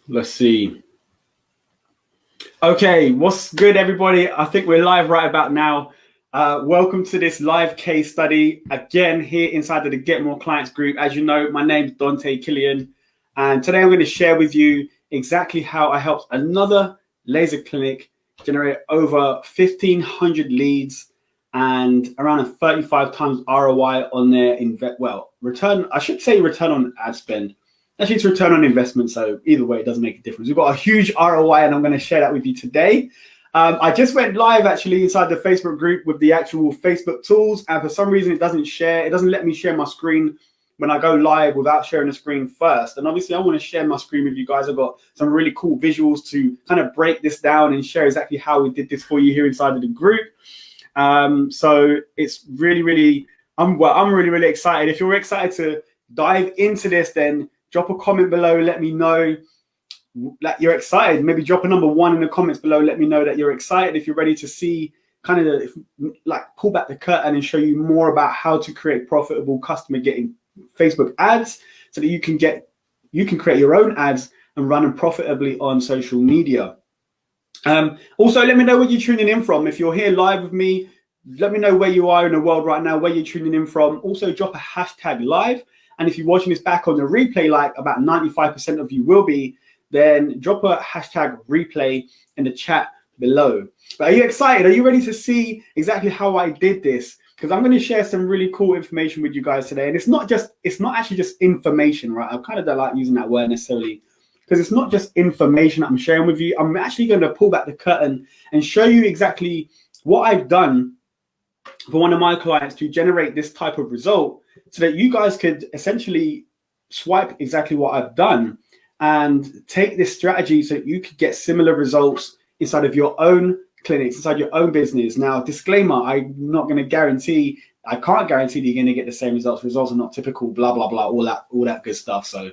Let's see. Okay, what's good, everybody? I think we're live right about now. Welcome to this live case study again here inside of the Get More Clients group. As you know, my name's Killion, and today I'm going to share with you exactly how I helped another laser clinic generate over 1,500 leads and around a 35 times ROI on their return. I should say return on ad spend. Actually, it's return on investment. So either way, it doesn't make a difference. We've got a huge ROI, and I'm going to share that with you today. I just went live actually inside the Facebook group with the actual Facebook tools, and for some reason it doesn't share. It doesn't let me share my screen when I go live without sharing the screen first. And obviously, I want to share my screen with you guys. I've got some really cool visuals to kind of break this down and share exactly how we did this for you here inside of the group. So it's really, I'm really excited. If you're excited to dive into this, then drop a comment below. Let me know that you're excited. Maybe drop a number 1 in the comments below. Let me know that you're excited. If you're ready to see kind of pull back the curtain and show you more about how to create profitable customer getting Facebook ads so that you can create your own ads and run them profitably on social media. Also, let me know where you're tuning in from. If you're here live with me, let me know where you are in the world right now, where you're tuning in from. Also, drop a hashtag live. And if you're watching this back on the replay, like about 95% of you will be, then drop a hashtag replay in the chat below. But are you excited? Are you ready to see exactly how I did this? Because I'm going to share some really cool information with you guys today. And it's not actually just information, right? I kind of don't like using that word necessarily, because it's not just information that I'm sharing with you. I'm actually going to pull back the curtain and show you exactly what I've done for one of my clients to generate this type of result, so that you guys could essentially swipe exactly what I've done and take this strategy so that you could get similar results inside of your own clinics, inside your own business. Now, disclaimer, I'm not going to guarantee, I can't guarantee that you're going to get the same results. Results are not typical, blah, blah, blah, all that good stuff. So,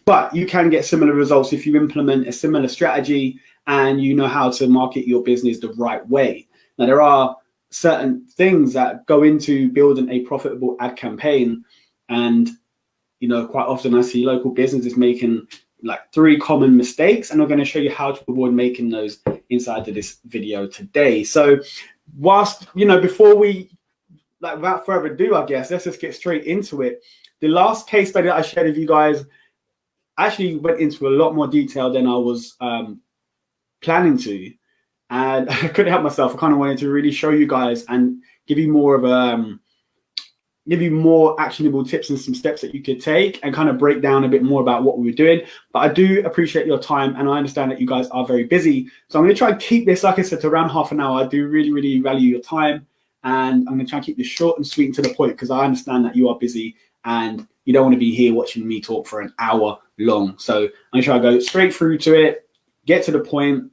but you can get similar results if you implement a similar strategy and you know how to market your business the right way. Now, there are certain things that go into building a profitable ad campaign, and quite often I see local businesses making like 3 common mistakes, and I'm going to show you how to avoid making those inside of this video today. So whilst before we without further ado, I guess let's just get straight into it. The last case study that I shared with you guys actually went into a lot more detail than I was planning to. And I couldn't help myself. I kind of wanted to really show you guys and give you more actionable tips and some steps that you could take, and kind of break down a bit more about what we were doing. But I do appreciate your time, and I understand that you guys are very busy. So I'm going to try and keep this, like I said, to around half an hour. I do really value your time, and I'm going to try and keep this short and sweet and to the point, because I understand that you are busy and you don't want to be here watching me talk for an hour long. So I'm going to try to go straight through to it, get to the point,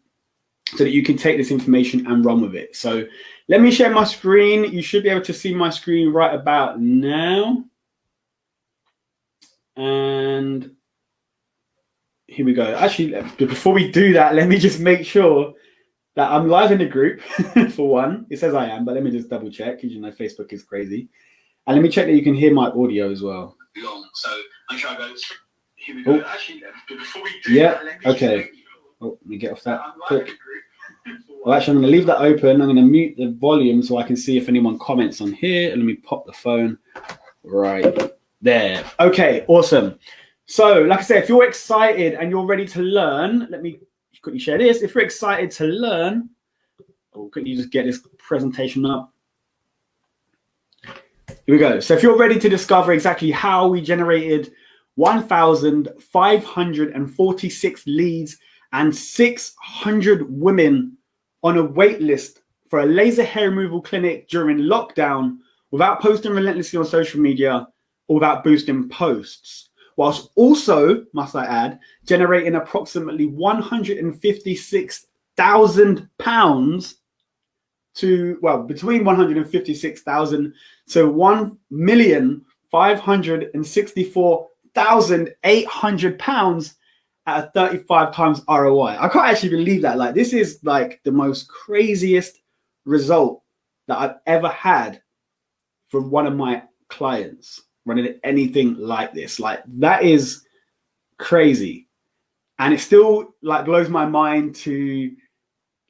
so that you can take this information and run with it. So let me share my screen. You should be able to see my screen right about now. And here we go. Actually, before we do that, let me just make sure that I'm live in the group for one. It says I am, but let me just double check, because Facebook is crazy. And let me check that you can hear my audio as well. So I'm trying to go. Here we go. Actually, before we do that, let me okay. Let me get off that. Well, actually, I'm going to leave that open. I'm going to mute the volume so I can see if anyone comments on here. And let me pop the phone right there. Okay, awesome. So, like I said, if you're excited and you're ready to learn, let me quickly share this. If you're excited to learn, quickly just get this presentation up. Here we go. So if you're ready to discover exactly how we generated 1,546 leads and 600 women on a wait list for a laser hair removal clinic during lockdown, without posting relentlessly on social media or without boosting posts, whilst also, must I add, generating approximately £156,000 to, well, between 156,000 to 1,564,800 at a 35 times ROI. I can't actually believe that. Like, this is like the most craziest result that I've ever had from one of my clients running anything like this. Like, that is crazy. And it still like blows my mind to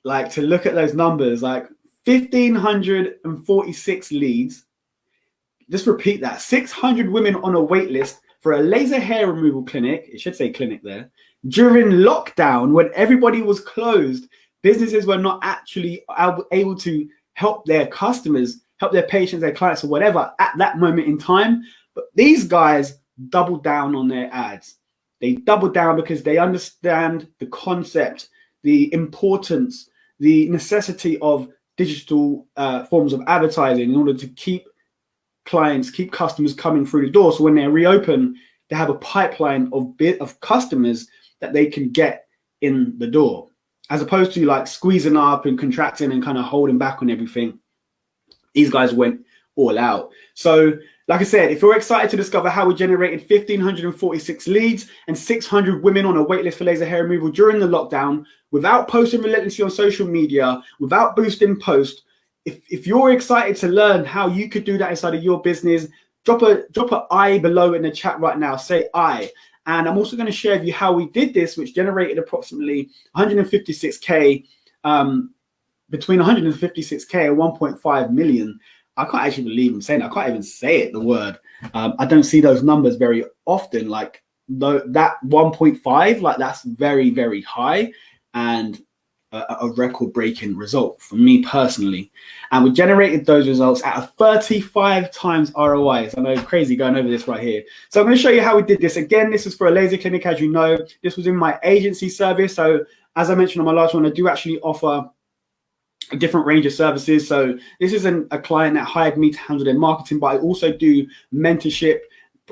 look at those numbers, like 1,546 leads. Just repeat that, 600 women on a wait list for a laser hair removal clinic. It should say clinic there. During lockdown, when everybody was closed, businesses were not actually able to help their customers, help their patients, their clients, or whatever at that moment in time. But these guys doubled down on their ads. They doubled down because they understand the concept, the importance, the necessity of digital forms of advertising in order to keep clients, keep customers coming through the door. So when they reopen, they have a pipeline of customers that they can get in the door, as opposed to like squeezing up and contracting and kind of holding back on everything. These guys went all out. So like I said, if you're excited to discover how we generated 1,546 leads and 600 women on a waitlist for laser hair removal during the lockdown without posting relentlessly on social media, without boosting posts, if you're excited to learn how you could do that inside of your business, drop a I below in the chat right now. Say I. And I'm also going to share with you how we did this, which generated approximately 156K, between 156K and 1.5 million. I can't actually believe I'm saying that. I can't even say it, the word. I don't see those numbers very often. Like that 1.5, like that's very, very high and a record-breaking result for me personally. And we generated those results at a 35 times ROI. So I know crazy going over this right here. So I'm going to show you how we did this. Again, this is for a laser clinic, as you know. This was in my agency service. So as I mentioned on my last one, I do actually offer a different range of services. So this isn't a client that hired me to handle their marketing, but I also do mentorship.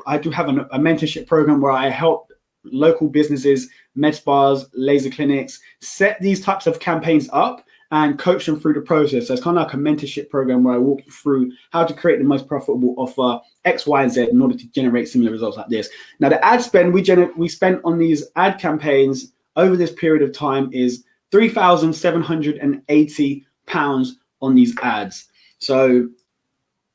I do have a mentorship program where I help local businesses, med spas, laser clinics, set these types of campaigns up and coach them through the process. So it's kind of like a mentorship program where I walk you through how to create the most profitable offer X, Y, and Z in order to generate similar results like this. Now, the ad spend we spent on these ad campaigns over this period of time is £3,780 on these ads. So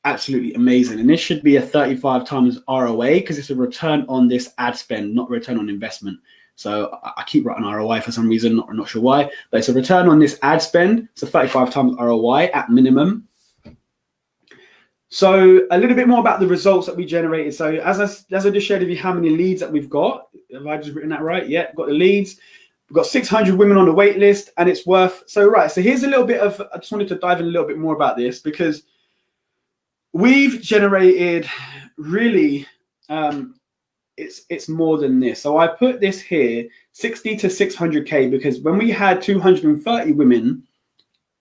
absolutely amazing. And this should be a 35 times ROA because it's a return on this ad spend, not return on investment. So I keep writing ROI for some reason, not sure why, but it's a return on this ad spend. It's a 35 times ROI at minimum. So a little bit more about the results that we generated. So as I just shared with you how many leads that we've got. Have I just written that right? Yeah, got the leads. We've got 600 women on the wait list and it's worth, so here's a little bit of, I just wanted to dive in a little bit more about this because we've generated really, it's more than this. So I put this here, 60 to 600K, because when we had 230 women,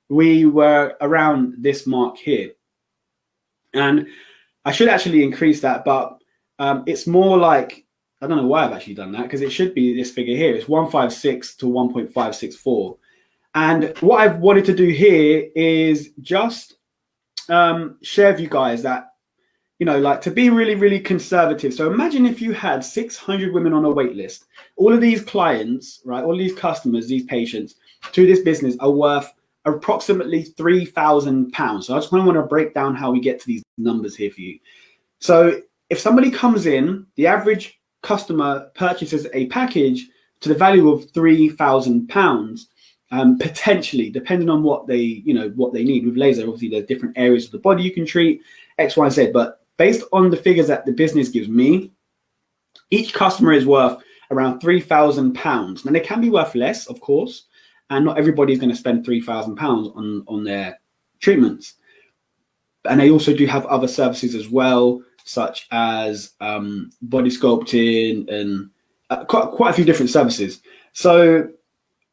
we were around this mark here. And I should actually increase that, but it's more like, I don't know why I've actually done that because it should be this figure here. It's 156 to 1.564. And what I've wanted to do here is just share with you guys that, you know, like to be really, really conservative. So imagine if you had 600 women on a wait list. All of these clients, right, all of these customers, these patients to this business are worth approximately £3,000. So I just want to break down how we get to these numbers here for you. So if somebody comes in, the average customer purchases a package to the value of £3,000, potentially, depending on what they need. With laser, obviously there's different areas of the body you can treat, X, Y, Z, but based on the figures that the business gives me, each customer is worth around £3,000. Now they can be worth less, of course, and not everybody is going to spend £3,000 on their treatments. And they also do have other services as well, such as body sculpting and quite a few different services. So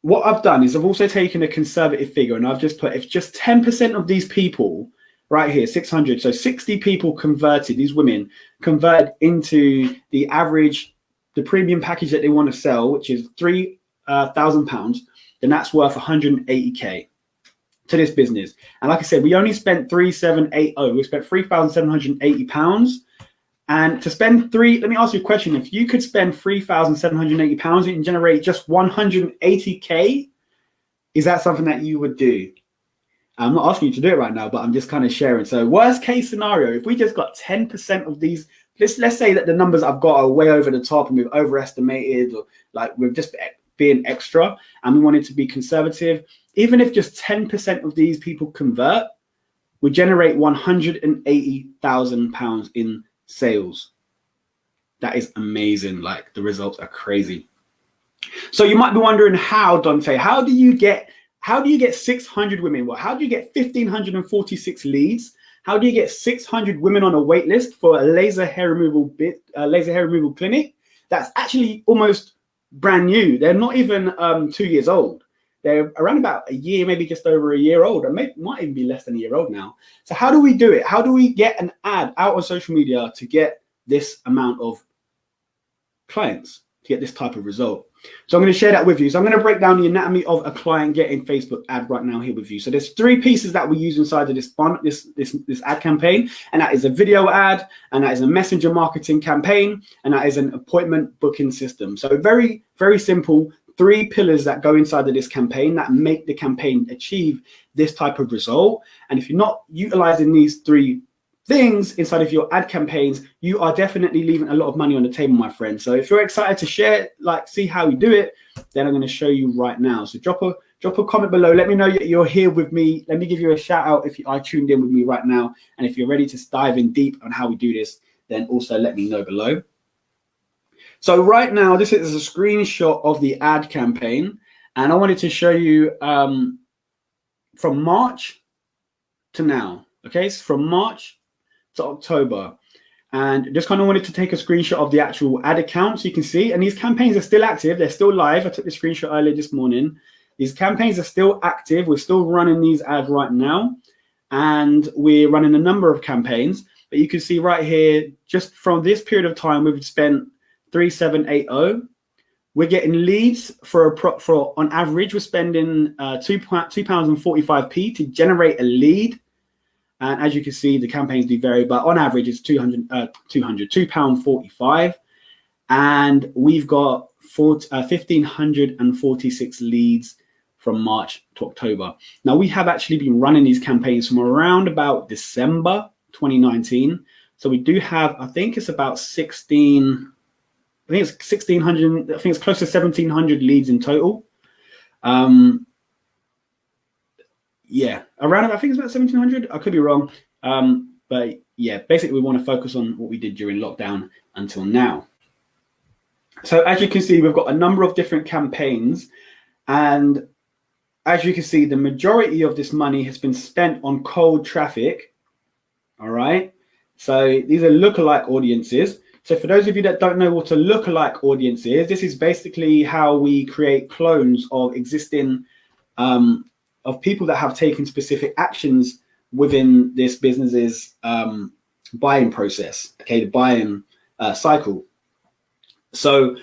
what I've done is I've also taken a conservative figure and I've just put, if just 10% of these people right here, 600, so 60 people converted, these women converted into the average, the premium package that they want to sell, which is £3,000, then that's worth 180K to this business. And like I said, we only spent 3,780. We spent £3,780. And to spend let me ask you a question. If you could spend £3,780 and generate just 180K, is that something that you would do? I'm not asking you to do it right now, but I'm just kind of sharing. So worst case scenario, if we just got 10% of these, let's say that the numbers I've got are way over the top and we've overestimated, or like we've just being extra and we wanted to be conservative, even if just 10% of these people convert, we generate £180,000 in sales. That is amazing. Like, the results are crazy. So you might be wondering, how, Dante, how do you get 600 women? Well, how do you get 1,546 leads? How do you get 600 women on a wait list for a laser hair removal clinic that's actually almost brand new? They're not even 2 years old. They're around about a year, maybe just over a year old, or might even be less than a year old now. So how do we do it? How do we get an ad out on social media to get this amount of clients, to get this type of result? So I'm going to share that with you. So I'm going to break down the anatomy of a client getting Facebook ad right now here with you. So there's 3 pieces that we use inside of this ad campaign, and that is a video ad, and that is a messenger marketing campaign, and that is an appointment booking system. So very, very simple 3 pillars that go inside of this campaign that make the campaign achieve this type of result. And if you're not utilizing these 3 things inside of your ad campaigns, you are definitely leaving a lot of money on the table, my friend. So if you're excited to share, like, see how we do it, then I'm going to show you right now. So drop a comment below. Let me know you're here with me. Let me give you a shout out if you are tuned in with me right now. And if you're ready to dive in deep on how we do this, then also let me know below. So right now, this is a screenshot of the ad campaign, and I wanted to show you from March to now. Okay, so from March to October, and just kind of wanted to take a screenshot of the actual ad account so you can see. And these campaigns are still active. They're still live. I took the screenshot earlier this morning. These campaigns are still active. We're still running these ads right now, and we're running a number of campaigns. But you can see right here, just from this period of time, we've spent 3,780. We're getting leads for on average, we're spending £2.45 to generate a lead. And as you can see, the campaigns do vary, but on average, it's £2.45. And we've got 1,546 leads from March to October. Now, we have actually been running these campaigns from around about December 2019. So we do have, I think it's about 1,600. I think it's close to 1,700 leads in total. Yeah, around, I think it's about 1,700. I could be wrong. But yeah, basically we want to focus on what we did during lockdown until now. So as you can see, we've got a number of different campaigns. And as you can see, the majority of this money has been spent on cold traffic. All right. So these are lookalike audiences. So for those of you that don't know what a lookalike audience is, this is basically how we create clones of existing, of people that have taken specific actions within this business's buying process, okay, the buying cycle. So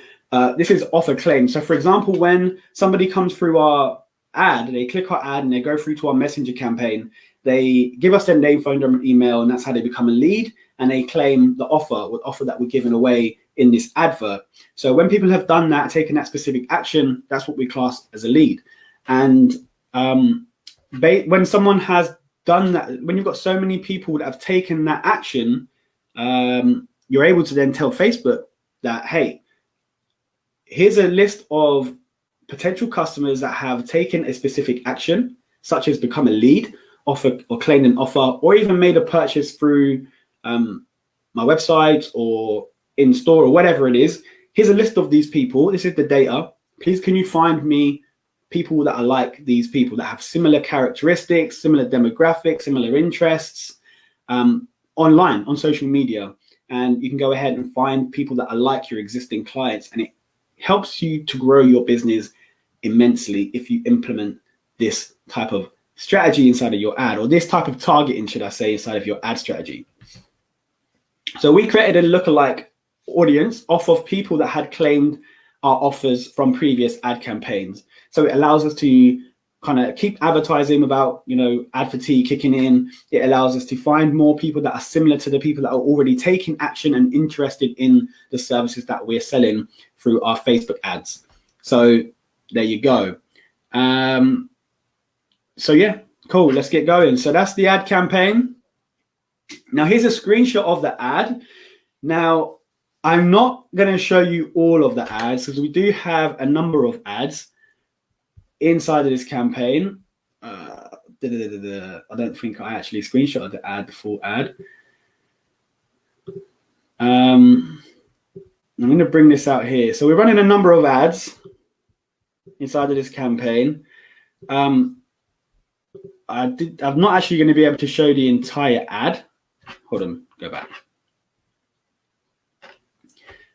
this is offer claim. So for example, when somebody comes through our ad, they click our ad and they go through to our messenger campaign, they give us their name, phone number, and email, and that's how they become a lead. And they claim the offer that we're giving away in this advert. So when people have done that, taken that specific action, that's what we class as a lead. And when someone has done that, when you've got so many people that have taken that action, you're able to then tell Facebook that, hey, here's a list of potential customers that have taken a specific action, such as become a lead, offer or claimed an offer, or even made a purchase through my website or in store or whatever it is. Here's a list of these people. This is the data. Please, can you find me people that are like these people, that have similar characteristics, similar demographics, similar interests online, on social media. And you can go ahead and find people that are like your existing clients. And it helps you to grow your business immensely if you implement this type of strategy inside of your ad, or this type of targeting, should I say, inside of your ad strategy. So we created a lookalike audience off of people that had claimed our offers from previous ad campaigns. So it allows us to kind of keep advertising without, ad fatigue kicking in. It allows us to find more people that are similar to the people that are already taking action and interested in the services that we're selling through our Facebook ads. So there you go. So yeah, cool. Let's get going. So that's the ad campaign. Now here's a screenshot of the ad. Now I'm not going to show you all of the ads because we do have a number of ads inside of this campaign. I don't think I actually screenshotted the ad, the full ad. I'm going to bring this out here. So we're running a number of ads inside of this campaign. I'm not actually going to be able to show the entire ad. Hold on, go back.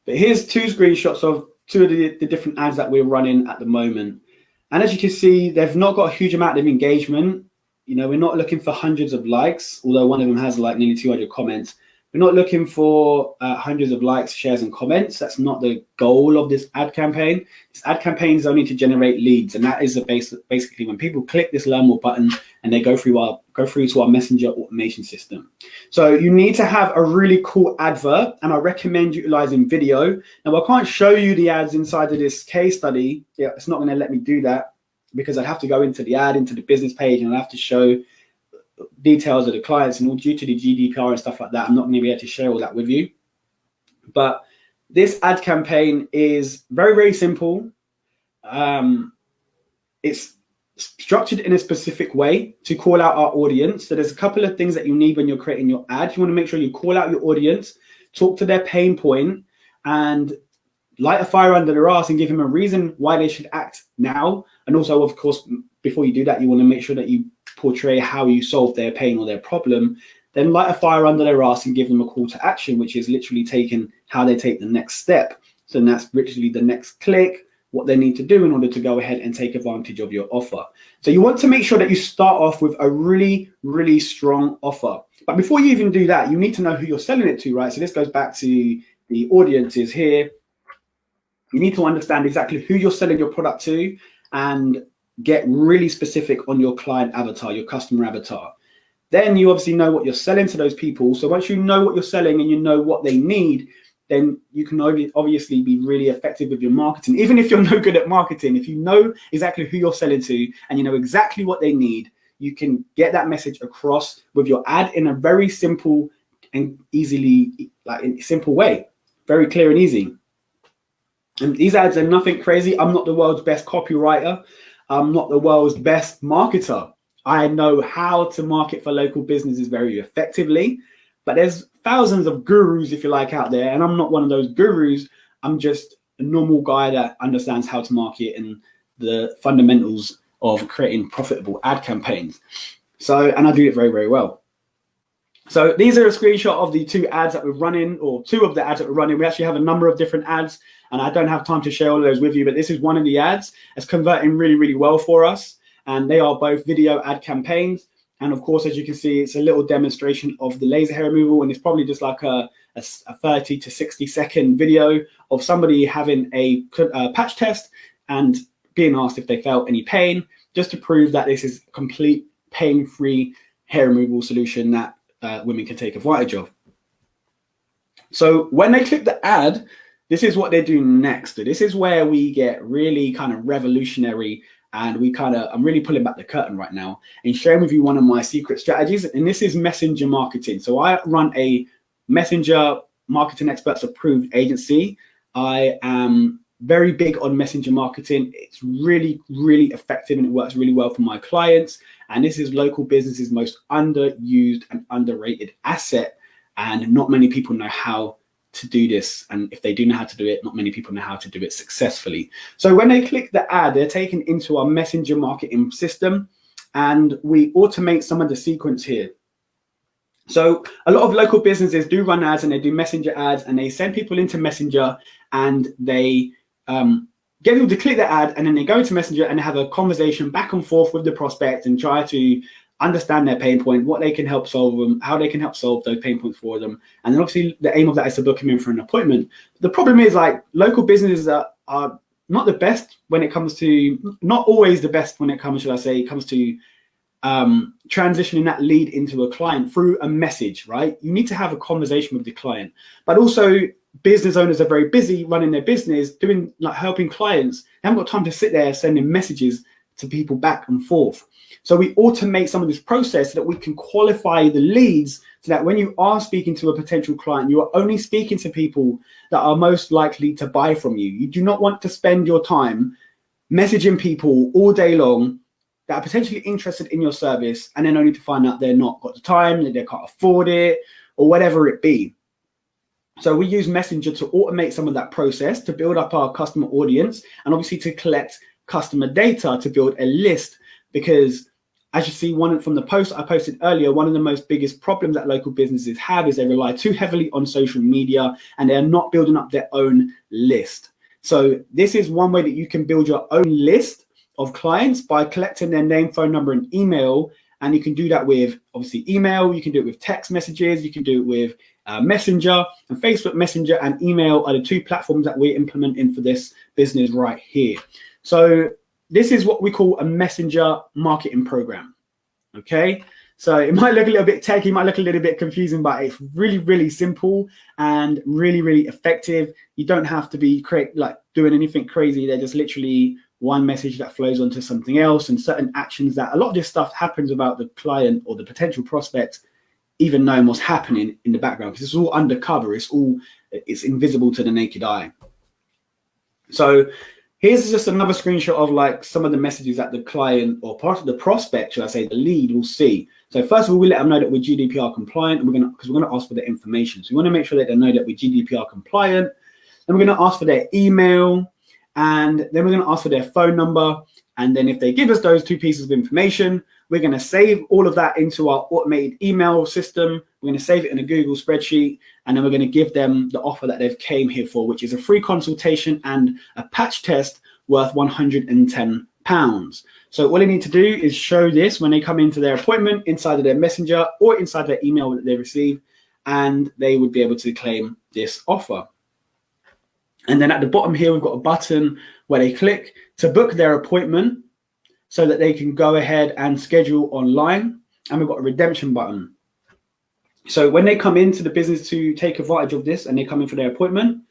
But here's two screenshots of two of the different ads that we're running at the moment. And as you can see, they've not got a huge amount of engagement. You know, we're not looking for hundreds of likes, although one of them has like nearly 200 comments. We're not looking for hundreds of likes, shares, and comments. That's not the goal of this ad campaign. This ad campaign is only to generate leads, and that is basically when people click this Learn More button and they go through to our messenger automation system. So you need to have a really cool advert, and I recommend utilizing video. Now I can't show you the ads inside of this case study. Yeah, it's not going to let me do that because I'd have to go into the ad, into the business page, and I'd have to show details of the clients, and all due to the GDPR and stuff like that, I'm not going to be able to share all that with you. But this ad campaign is very, very simple. It's structured in a specific way to call out our audience. So there's a couple of things that you need when you're creating your ad. You want to make sure you call out your audience, talk to their pain point, and light a fire under their ass and give them a reason why they should act now. And also, of course, before you do that, you want to make sure that you portray how you solve their pain or their problem. Then light a fire under their ass and give them a call to action, which is literally taking how they take the next step. So that's literally the next click, what they need to do in order to go ahead and take advantage of your offer. So you want to make sure that you start off with a really, really strong offer. But before you even do that, you need to know who you're selling it to, right? So this goes back to the audiences here. You need to understand exactly who you're selling your product to and get really specific on your client avatar, your customer avatar. Then you obviously know what you're selling to those people. So once you know what you're selling and you know what they need, then you can obviously be really effective with your marketing. Even if you're no good at marketing, if you know exactly who you're selling to and you know exactly what they need, you can get that message across with your ad in a very simple and simple way, very clear and easy. And these ads are nothing crazy. I'm not the world's best copywriter. I'm not the world's best marketer. I know how to market for local businesses very effectively, but there's thousands of gurus, if you like, out there, and I'm not one of those gurus. I'm just a normal guy that understands how to market and the fundamentals of creating profitable ad campaigns. So, and I do it very, very well. So these are a screenshot of the two ads that we're running, or two of the ads that we're running. We actually have a number of different ads, and I don't have time to share all of those with you, but this is one of the ads that's converting really, really well for us. And they are both video ad campaigns. And of course, as you can see, it's a little demonstration of the laser hair removal, and it's probably just like a 30 to 60 second video of somebody having a patch test and being asked if they felt any pain, just to prove that this is a complete pain-free hair removal solution that women can take advantage of. So when they click the ad, this is what they do next. So this is where we get really kind of revolutionary, and I'm really pulling back the curtain right now and sharing with you one of my secret strategies. And this is messenger marketing. So I run a messenger marketing experts approved agency. I am very big on messenger marketing. It's really, really effective, and it works really well for my clients. And this is local businesses' most underused and underrated asset. And not many people know how to do this. And if they do know how to do it, not many people know how to do it successfully. So when they click the ad, they're taken into our messenger marketing system, and we automate some of the sequence here. So a lot of local businesses do run ads, and they do messenger ads, and they send people into messenger, and they get people to click the ad, and then they go into messenger and have a conversation back and forth with the prospect and try to understand their pain point, what they can help solve them, how they can help solve those pain points for them. And then obviously the aim of that is to book them in for an appointment. The problem is, like, local businesses are not the best when it comes to, not always the best when it comes, should I say, it comes to transitioning that lead into a client through a message, right? You need to have a conversation with the client, but also business owners are very busy running their business, doing, like, helping clients. They haven't got time to sit there sending messages to people back and forth. So we automate some of this process so that we can qualify the leads so that when you are speaking to a potential client, you are only speaking to people that are most likely to buy from you. You do not want to spend your time messaging people all day long that are potentially interested in your service and then only to find out they're not got the time, that they can't afford it, or whatever it be. So we use Messenger to automate some of that process, to build up our customer audience, and obviously to collect customer data to build a list. Because as you see, one from the post I posted earlier, one of the most biggest problems that local businesses have is they rely too heavily on social media and they're not building up their own list. So this is one way that you can build your own list of clients by collecting their name, phone number, and email. And you can do that with obviously email, you can do it with text messages, you can do it with Messenger, and Facebook Messenger and email are the two platforms that we're implementing for this business right here. So this is what we call a messenger marketing program. Okay, so it might look a little bit techy, might look a little bit confusing, but it's really, really simple and really, really effective. You don't have to be doing anything crazy. They're just literally one message that flows onto something else, and certain actions that a lot of this stuff happens without the client or the potential prospect even knowing what's happening in the background, because it's all undercover. It's invisible to the naked eye. So here's just another screenshot of like some of the messages that the client or part of the prospect, should I say, the lead will see. So first of all, we let them know that we're GDPR compliant, and because we're going to ask for their information. So we want to make sure that they know that we're GDPR compliant. Then we're going to ask for their email, and then we're going to ask for their phone number. And then if they give us those two pieces of information, we're going to save all of that into our automated email system. We're going to save it in a Google spreadsheet, and then we're going to give them the offer that they've came here for, which is a free consultation and a patch test worth £110. So all they need to do is show this when they come into their appointment inside of their messenger or inside their email that they receive, and they would be able to claim this offer. And then at the bottom here, we've got a button where they click to book their appointment so that they can go ahead and schedule online. And we've got a redemption button. So when they come into the business to take advantage of this and they come in for their appointment,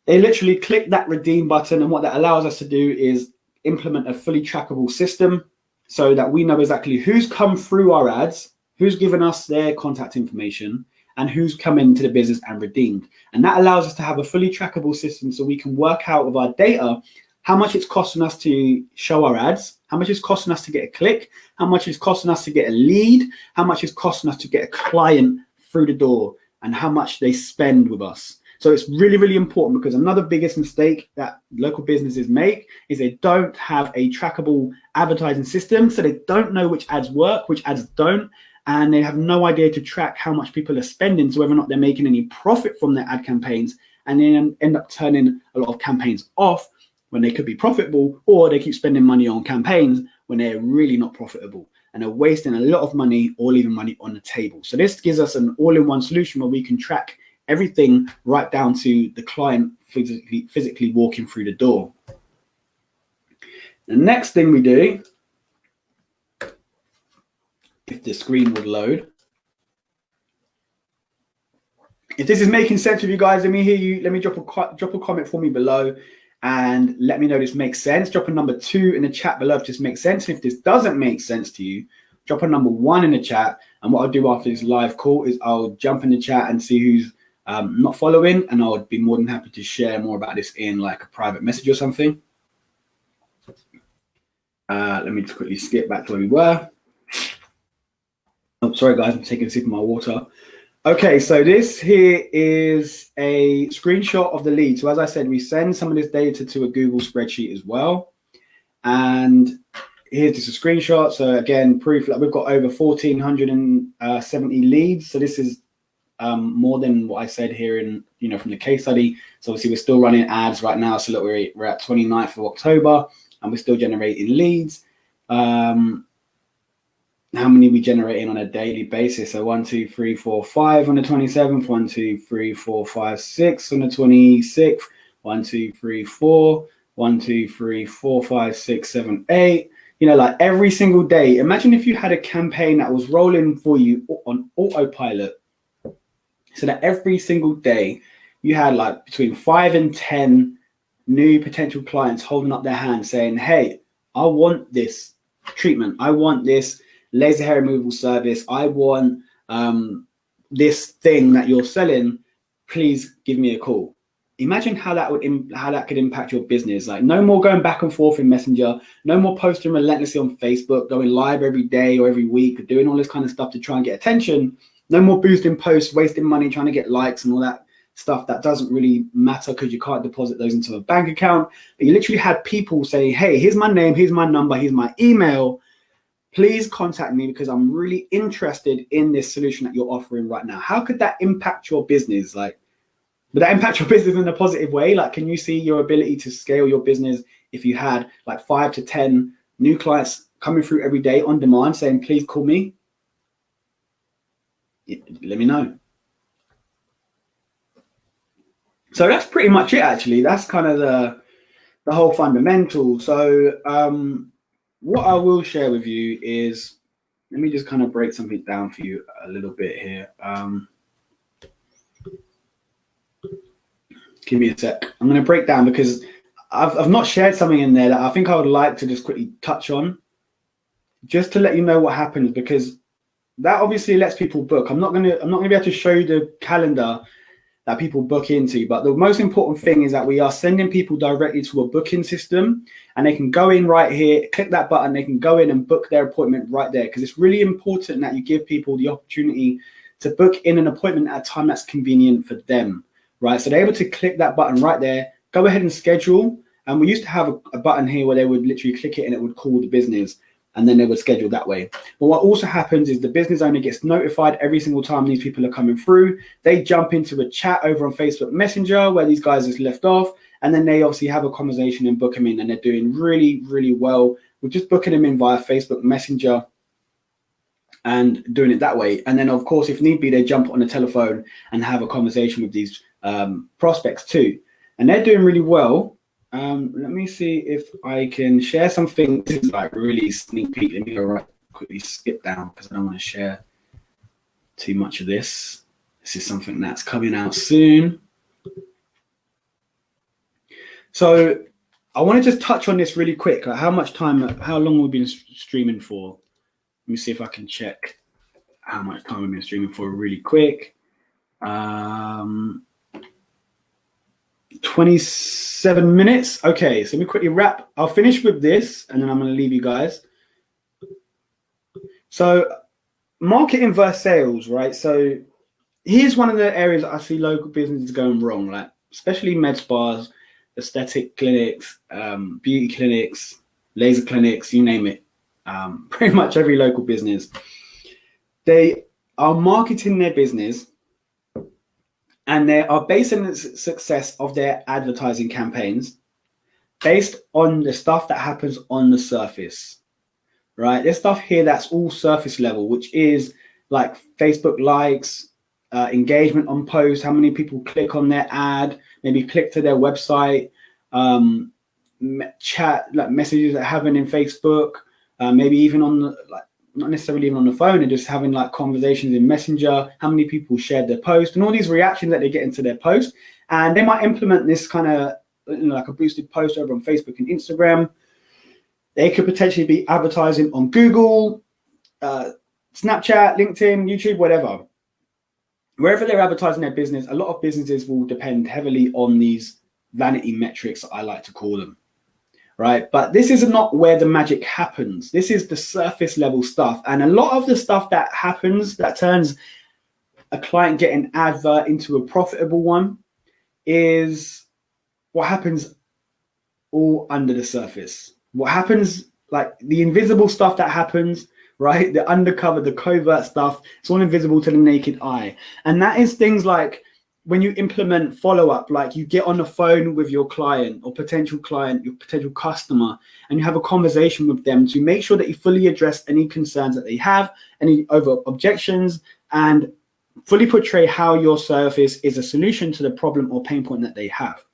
they literally click that redeem button. And what that allows us to do is implement a fully trackable system so that we know exactly who's come through our ads, who's given us their contact information, and who's come into the business and redeemed. And that allows us to have a fully trackable system so we can work out with our data how much it's costing us to show our ads, how much it's costing us to get a click, how much it's costing us to get a lead, how much it's costing us to get a client through the door, and how much they spend with us. So it's really, really important, because another biggest mistake that local businesses make is they don't have a trackable advertising system. So they don't know which ads work, which ads don't, and they have no idea to track how much people are spending, so whether or not they're making any profit from their ad campaigns, and then end up turning a lot of campaigns off when they could be profitable, or they keep spending money on campaigns when they're really not profitable, and they're wasting a lot of money or leaving money on the table. So this gives us an all-in-one solution where we can track everything right down to the client physically walking through the door. The next thing we do, if the screen would load, if this is making sense with you guys, let me hear you. Let me drop a comment for me below and let me know this makes sense. Drop a number 2 in the chat below if this makes sense. And if this doesn't make sense to you, drop a number 1 in the chat. And what I'll do after this live call is I'll jump in the chat and see who's not following, and I would be more than happy to share more about this in like a private message or something. Let me just quickly skip back to where we were. Oh, sorry guys, I'm taking a sip of my water. Okay, so this here is a screenshot of the lead. So as I said, we send some of this data to a Google spreadsheet as well. And here's just a screenshot. So again, proof that we've got over 1,470 leads. So this is more than what I said here in, from the case study. So obviously we're still running ads right now. So look, we're at 29th of October and we're still generating leads. How many we generating on a daily basis? So 1, 2, 3, 4, 5 on the 27th, 1, 2, 3, 4, 5, 6 on the 26th, 1, 2, 3, 4, 1, 2, 3, 4, 5, 6, 7, 8. Like every single day. Imagine if you had a campaign that was rolling for you on autopilot, so that every single day you had like between 5 and 10 new potential clients holding up their hands saying, hey, I want this treatment. I want this laser hair removal service. I want this thing that you're selling, please give me a call. Imagine how that could impact your business. Like, no more going back and forth in Messenger, no more posting relentlessly on Facebook, going live every day or every week, doing all this kind of stuff to try and get attention. No more boosting posts, wasting money trying to get likes and all that stuff that doesn't really matter because you can't deposit those into a bank account. But you literally had people say, hey, here's my name, here's my number, here's my email. Please contact me because I'm really interested in this solution that you're offering right now. How could that impact your business? Like, would that impact your business in a positive way? Like, can you see your ability to scale your business if you had like 5 to 10 new clients coming through every day on demand saying, please call me? Let me know. So that's pretty much it, actually. That's kind of the whole fundamental. So what I will share with you is, let me just kind of break something down for you a little bit here. Give me a sec. I'm going to break down because I've not shared something in there that I think I would like to just quickly touch on, just to let you know what happens, because that obviously lets people book. I'm not going to be able to show you the calendar that people book into, but the most important thing is that we are sending people directly to a booking system, and they can go in right here, click that button, they can go in and book their appointment right there, because it's really important that you give people the opportunity to book in an appointment at a time that's convenient for them, right? So they're able to click that button right there, go ahead and schedule. And we used to have a button here where they would literally click it and it would call the business, and then they would schedule that way. But what also happens is the business owner gets notified every single time these people are coming through. They jump into a chat over on Facebook Messenger where these guys just left off, and then they obviously have a conversation and book them in, and they're doing really, really well. We're just booking them in via Facebook Messenger and doing it that way. And then, of course, if need be, they jump on the telephone and have a conversation with these prospects too. And they're doing really well. Let me see if I can share something. This is like really sneak peek. Let me go right quickly skip down because I don't want to share too much of this. This is something that's coming out soon. So I want to just touch on this really quick. Like, how long we've been streaming for. Let me see if I can check how much time we've been streaming for really quick. 27 minutes. Okay, so let me quickly wrap. I'll finish with this and then I'm going to leave you guys. So marketing versus sales, right? So here's one of the areas I see local businesses going wrong, like especially med spas, aesthetic clinics, beauty clinics, laser clinics, you name it. Pretty much every local business. They are marketing their business and they are basing the success of their advertising campaigns based on the stuff that happens on the surface, right? There's stuff here that's all surface level, which is like Facebook likes, engagement on posts, how many people click on their ad, maybe click to their website, chat, like messages that happen in Facebook, maybe even on the, like, not necessarily even on the phone, and just having like conversations in Messenger, how many people shared their post, and all these reactions that they get into their post. And they might implement this kind of, you know, like a boosted post over on Facebook and Instagram. They could potentially be advertising on Google, Snapchat, LinkedIn, YouTube, whatever. Wherever they're advertising their business, a lot of businesses will depend heavily on these vanity metrics, I like to call them. Right, but this is not where the magic happens. This is the surface level stuff. And a lot of the stuff that happens that turns a client getting advert into a profitable one is what happens all under the surface. What happens, like the invisible stuff that happens, right? The undercover, the covert stuff, it's all invisible to the naked eye. And that is things like when you implement follow-up, like you get on the phone with your client or potential client, your potential customer, and you have a conversation with them to make sure that you fully address any concerns that they have, any objections, and fully portray how your service is a solution to the problem or pain point that they have.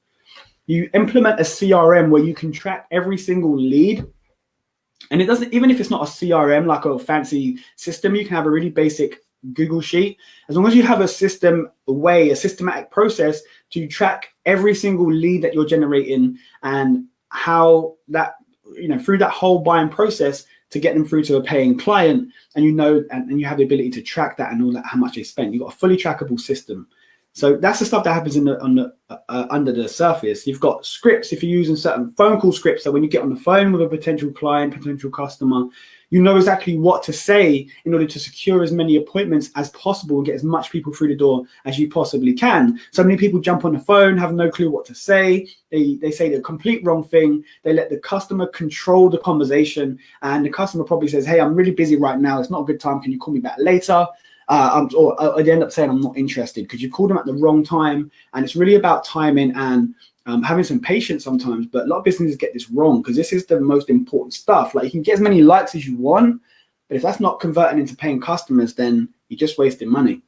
You implement a CRM where you can track every single lead. And it doesn't, even if it's not a CRM, like a fancy system, you can have a really basic Google Sheet. As long as you have a systematic process to track every single lead that you're generating and how that, you know, through that whole buying process to get them through to a paying client, and and you have the ability to track that and all that, how much they spent. You've got a fully trackable system. So that's the stuff that happens under the surface. You've got scripts if you're using certain phone call scripts. So when you get on the phone with a potential client, potential customer, you know exactly what to say in order to secure as many appointments as possible and get as much people through the door as you possibly can. So many people jump on the phone, have no clue what to say. They say the complete wrong thing. They let the customer control the conversation, and the customer probably says, "Hey, I'm really busy right now. It's not a good time. Can you call me back later?" Or they end up saying, "I'm not interested," because you called them at the wrong time. And it's really about timing and having some patience sometimes. But a lot of businesses get this wrong, because this is the most important stuff. Like, you can get as many likes as you want, but if that's not converting into paying customers, then you're just wasting money.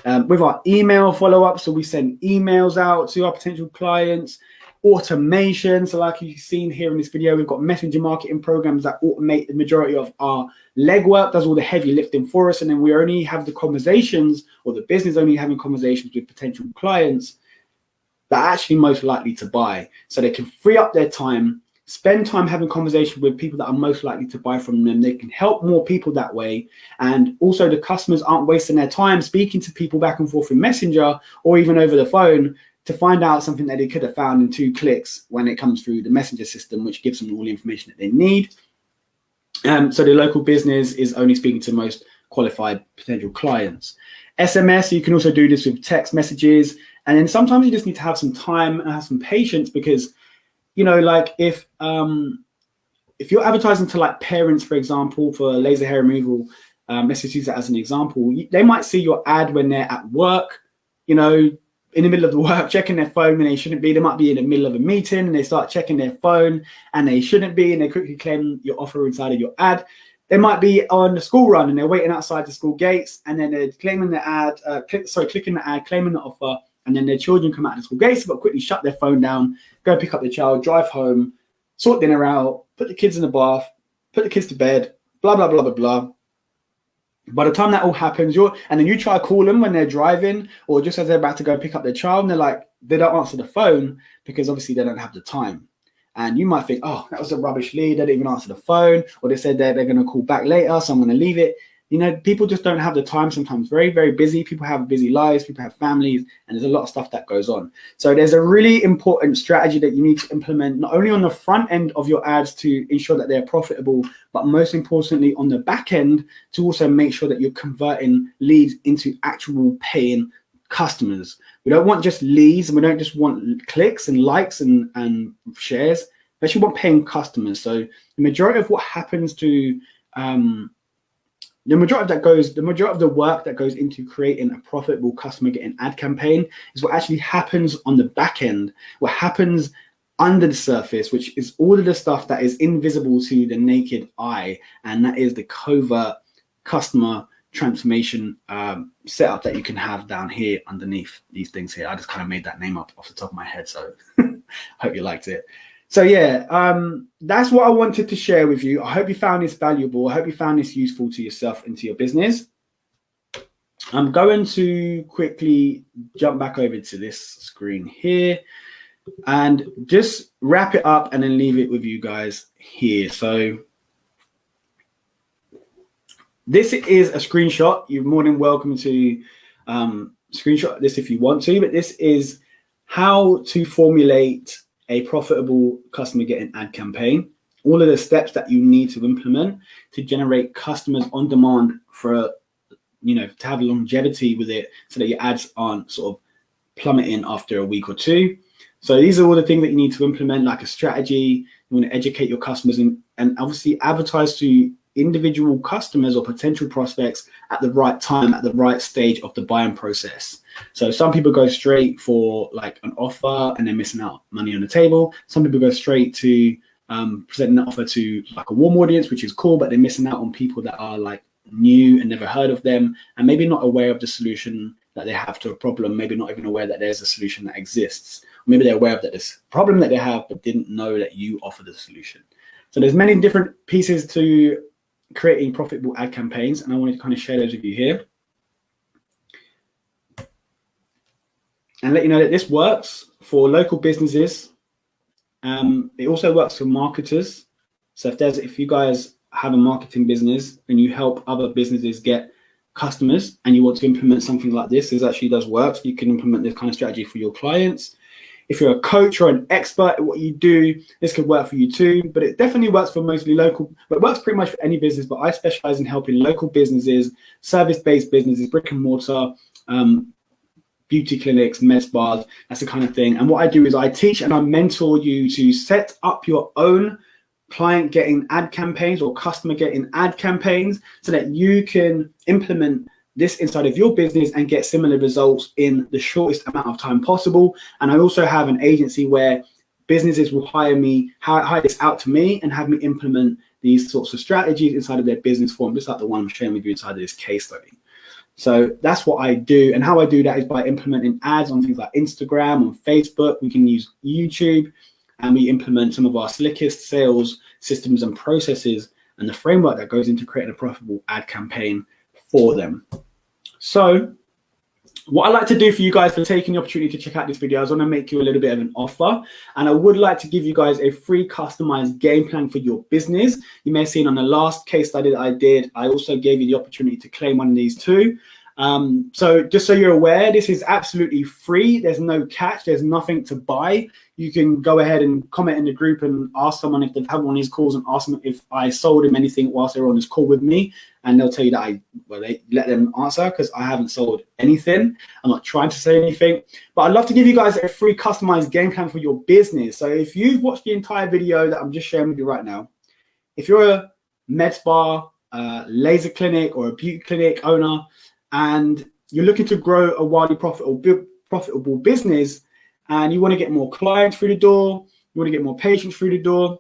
With our email follow-up, so we send emails out to our potential clients. Automation, so like you've seen here in this video, we've got messenger marketing programs that automate the majority of our legwork, does all the heavy lifting for us, and then we only have the conversations, or the business only having conversations with potential clients that are actually most likely to buy, so they can free up their time, spend time having conversation with people that are most likely to buy from them. They can help more people that way, and also the customers aren't wasting their time speaking to people back and forth in Messenger or even over the phone to find out something that they could have found in 2 clicks when it comes through the messenger system, which gives them all the information that they need. So the local business is only speaking to most qualified potential clients. SMS, you can also do this with text messages. And then sometimes you just need to have some time and have some patience, because, you know, like if you're advertising to like parents, for example, for laser hair removal, let's just use that as an example. They might see your ad when they're at work, you know, in the middle of the work, checking their phone when they shouldn't be. They might be in the middle of a meeting and they start checking their phone and they shouldn't be, and they quickly claim your offer inside of your ad. They might be on the school run and they're waiting outside the school gates, and then they're claiming the ad, clicking the ad, claiming the offer, and then their children come out of the school gates, but quickly shut their phone down, go pick up the child, drive home, sort dinner out, put the kids in the bath, put the kids to bed, blah, blah, blah, blah, blah. By the time that all happens, and then you try to call them when they're driving or just as they're about to go pick up their child, and they don't answer the phone because obviously they don't have the time. And you might think, oh, that was a rubbish lead. They didn't even answer the phone, or they said they're going to call back later, so I'm going to leave it. You know, people just don't have the time sometimes. Very, very busy. People have busy lives. People have families, and there's a lot of stuff that goes on. So there's a really important strategy that you need to implement, not only on the front end of your ads to ensure that they're profitable, but most importantly on the back end to also make sure that you're converting leads into actual paying customers. We don't want just leads, and we don't just want clicks and likes and shares. We actually want paying customers. So the majority of what happens to the majority of the work that goes into creating a profitable customer getting ad campaign is what actually happens on the back end, what happens under the surface, which is all of the stuff that is invisible to the naked eye, and that is the covert customer transformation setup that you can have down here underneath these things here. I just kind of made that name up off the top of my head, so hope you liked it. So yeah, that's what I wanted to share with you. I hope you found this valuable. I hope you found this useful to yourself and to your business. I'm going to quickly jump back over to this screen here and just wrap it up and then leave it with you guys here. So this is a screenshot. You're more than welcome to screenshot this if you want to, but this is how to formulate a profitable customer getting ad campaign. All of the steps that you need to implement to generate customers on demand for, you know, to have longevity with it, so that your ads aren't sort of plummeting after a week or two. So these are all the things that you need to implement, like a strategy. You want to educate your customers and obviously advertise to individual customers or potential prospects at the right time, at the right stage of the buying process. So some people go straight for like an offer and they're missing out money on the table. Some people go straight to presenting an offer to like a warm audience, which is cool, but they're missing out on people that are like new and never heard of them, and maybe not aware of the solution that they have to a problem, maybe not even aware that there's a solution that exists. Maybe they're aware of that this problem that they have, but didn't know that you offer the solution. So there's many different pieces to creating profitable ad campaigns, and I wanted to kind of share those with you here and let you know that this works for local businesses. It also works for marketers. So if you guys have a marketing business and you help other businesses get customers and you want to implement something like this actually does work. So you can implement this kind of strategy for your clients. If you're a coach or an expert at what you do, this could work for you too, but it definitely works for mostly local, but it works pretty much for any business. But I specialize in helping local businesses, service-based businesses, brick and mortar, beauty clinics, med spas, that's the kind of thing. And what I do is I teach and I mentor you to set up your own client getting ad campaigns or customer getting ad campaigns so that you can implement this inside of your business and get similar results in the shortest amount of time possible. And I also have an agency where businesses will hire this out to me and have me implement these sorts of strategies inside of their business form, just like the one I'm sharing with you inside of this case study. So that's what I do. And how I do that is by implementing ads on things like Instagram, on Facebook. We can use YouTube, and we implement some of our slickest sales systems and processes and the framework that goes into creating a profitable ad campaign for them. So what I'd like to do for you guys for taking the opportunity to check out this video, I want to make you a little bit of an offer, and I would like to give you guys a free customized game plan for your business. You may have seen on the last case study that I did, I also gave you the opportunity to claim one of these too. So just so you're aware, this is absolutely free. There's no catch. There's nothing to buy. You can go ahead and comment in the group and ask someone if they've had one of these calls and ask them if I sold them anything whilst they're on this call with me. And they'll tell you that they let them answer, because I haven't sold anything. I'm not trying to say anything, but I'd love to give you guys a free customized game plan for your business. So if you've watched the entire video that I'm just sharing with you right now, if you're a med spa, laser clinic, or a beauty clinic owner, and you're looking to grow a wildly profitable business, and you want to get more clients through the door, you want to get more patients through the door,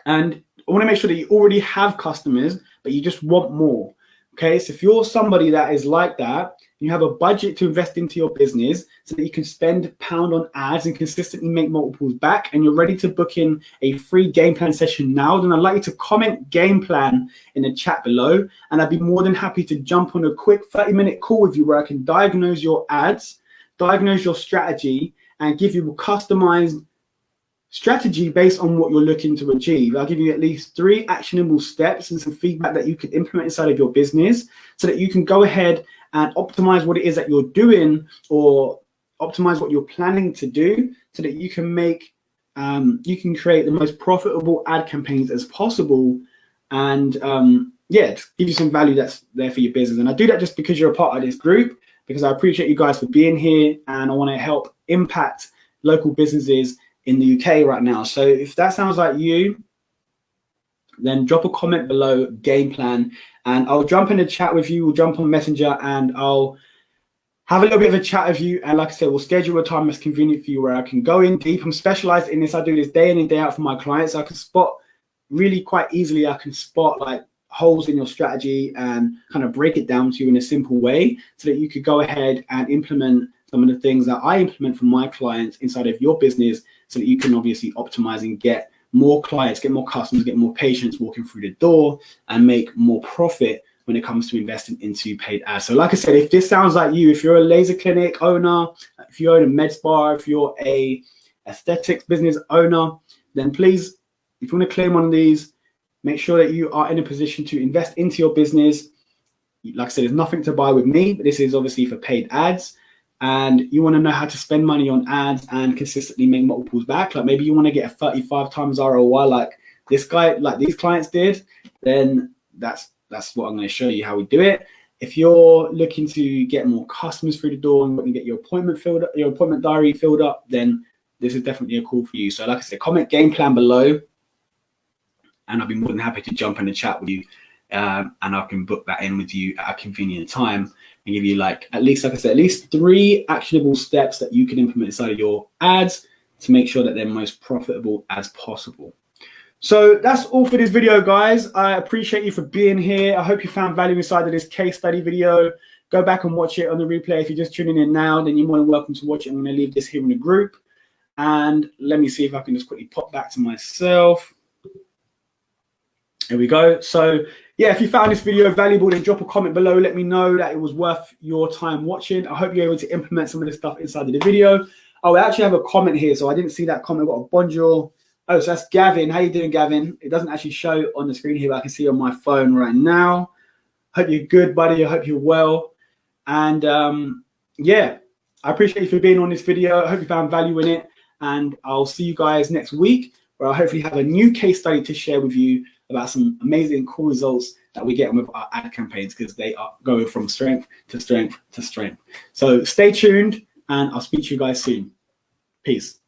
and I want to make sure that you already have customers, but you just want more. Okay, so if you're somebody that is like that, you have a budget to invest into your business so that you can spend pound on ads and consistently make multiples back, and you're ready to book in a free game plan session now, then I'd like you to comment game plan in the chat below, and I'd be more than happy to jump on a quick 30-minute call with you where I can diagnose your ads, diagnose your strategy, and give you a customized strategy based on what you're looking to achieve. I'll give you at least 3 actionable steps and some feedback that you can implement inside of your business so that you can go ahead and optimize what it is that you're doing, or optimize what you're planning to do, so that you can make, you can create the most profitable ad campaigns as possible, and yeah, give you some value that's there for your business. And I do that just because you're a part of this group, because I appreciate you guys for being here, and I want to help impact local businesses in the UK right now. So if that sounds like you, then drop a comment below, game plan, and I'll jump in the chat with you. We'll jump on Messenger and I'll have a little bit of a chat with you. And like I said, we'll schedule a time that's convenient for you where I can go in deep. I'm specialized in this. I do this day in and day out for my clients. I can spot really quite easily. I can spot like holes in your strategy and kind of break it down to you in a simple way so that you could go ahead and implement some of the things that I implement for my clients inside of your business, so that you can obviously optimize and get more clients, get more customers, get more patients walking through the door, and make more profit when it comes to investing into paid ads. So like I said, if this sounds like you, if you're a laser clinic owner, if you own a med spa, if you're a aesthetics business owner, then please, if you want to claim one of these, make sure that you are in a position to invest into your business. Like I said, there's nothing to buy with me, but this is obviously for paid ads. And you want to know how to spend money on ads and consistently make multiples back. Like maybe you want to get a 35 times ROI like this guy, like these clients did, then that's what I'm going to show you how we do it. If you're looking to get more customers through the door and want to get your appointment filled up, your appointment diary filled up, then this is definitely a call for you. So like I said, comment game plan below, and I'll be more than happy to jump in the chat with you, and I can book that in with you at a convenient time and give you like at least 3 actionable steps that you can implement inside of your ads to make sure that they're most profitable as possible. So that's all for this video, guys. I appreciate you for being here. I hope you found value inside of this case study video. Go back and watch it on the replay. If you're just tuning in now, then you're more than welcome to watch it. I'm going to leave this here in the group. And let me see if I can just quickly pop back to myself. Here we go. So yeah, if you found this video valuable, then drop a comment below. Let me know that it was worth your time watching. I hope you're able to implement some of this stuff inside of the video. Oh, I actually have a comment here, so I didn't see that comment. I've got a bonjour. Oh, so that's Gavin. How you doing, Gavin? It doesn't actually show on the screen here, but I can see on my phone right now. Hope you're good, buddy. I hope you're well. And yeah, I appreciate you for being on this video. I hope you found value in it. And I'll see you guys next week, where I'll hopefully have a new case study to share with you about some amazing, cool results that we get with our ad campaigns, because they are going from strength to strength to strength. So stay tuned, and I'll speak to you guys soon. Peace.